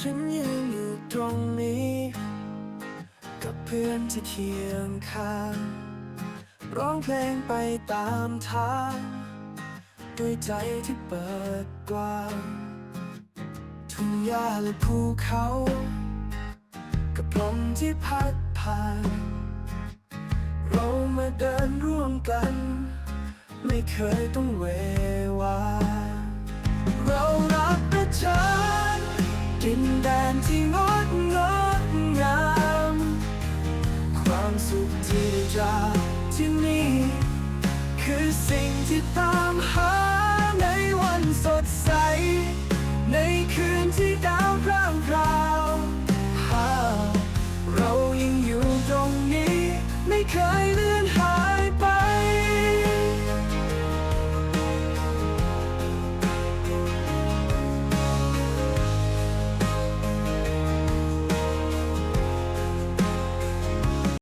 ฉันยังอยู่ตรงนี้กับเพื่อนที่เคียงข้างร้องเพลงไปตามทางด้วยใจที่เปิดกว้างทุ่งหญ้าและภูเขากับลมที่พัดผ่านเรามาเดินร่วมกันไม่เคยต้องเววาเรารักประชานดินแดนที่งดงามความสุขที่ได้จากที่นี่คือสิ่งที่ตาม